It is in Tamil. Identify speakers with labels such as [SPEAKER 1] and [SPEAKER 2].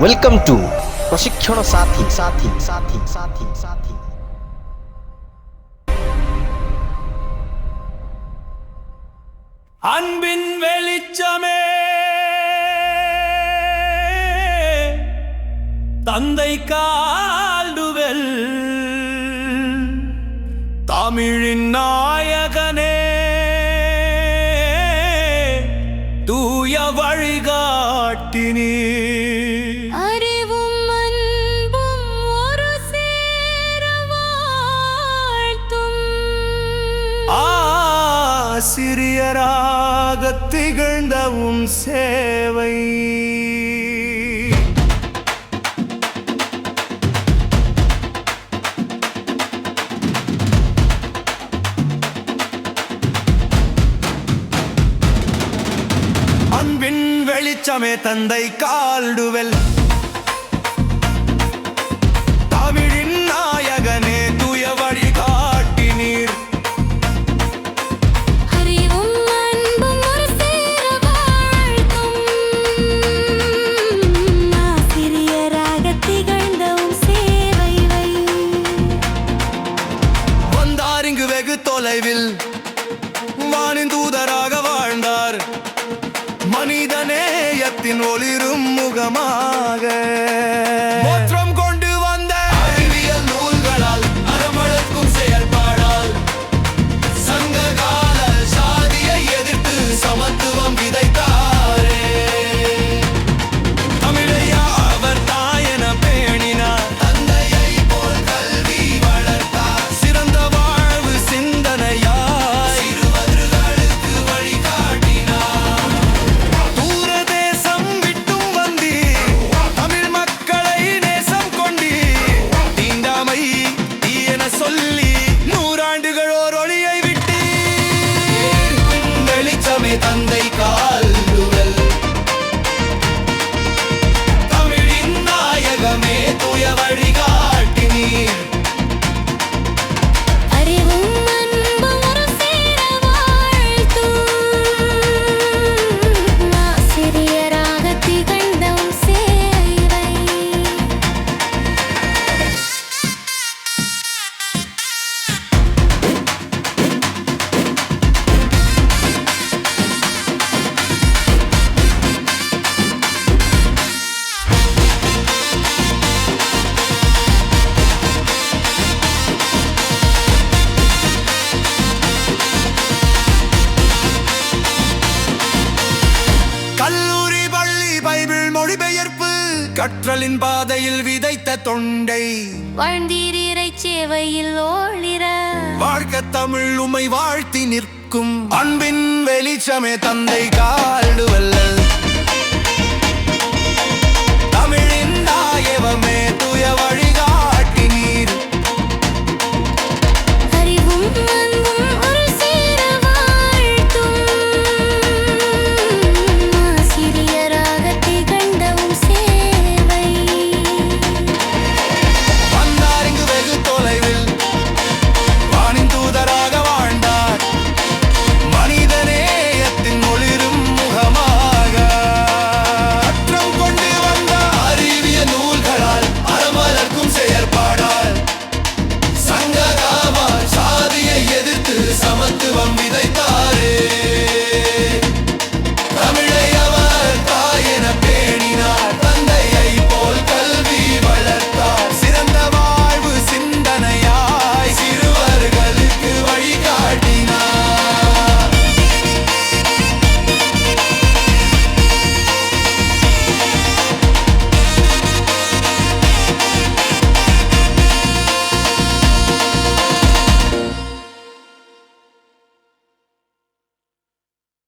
[SPEAKER 1] वेलकम टू प्रशिक्षण साथी साथी साथी साथी साथी
[SPEAKER 2] அன்பின் வெளிச்சமே தந்தை கால்டுவெல் தமிழின் நாயகனே தூய வழிகாட்டினே ஆசிரியராக திகழ்ந்தவும் சேவை அன்பின் வெளிச்சமே தந்தை கால்டுவெல் தமிழின் நாயகனே தூய வழிகாட்டினீர் வெகு தொலைவில் வானின் தூதராக வாழ்ந்தார் மனிதநேயத்தின் ஒளிரும் முகமாக மோற்றம் கொண்டு வந்த அறிவியல் நூல்களால் அறமளக்கும் செயல்பாடால் சங்ககால சாதியை எதிர்த்து சமத்துவம் விதைத்தாரே தமிழையா அவர் தாயென பேணினார் தந்தையை போல் கல்வி வளர்த்தார் சிறந்த தந்தை கால்டுவெல் தமிழின் நாயகமே தூய வழிகாட்டினீர் கல்லூரி பள்ளி பைபிள் மொழிபெயர்ப்பு கற்றலின் பாதையில் விதைத்த தொண்டை
[SPEAKER 3] வாழ்ந்தீரை சேவையில் ஓளிர
[SPEAKER 2] வாழ்க தமிழ் உமை வாழ்த்தி நிற்கும் அன்பின் வெளிச்சமே தந்தை கால்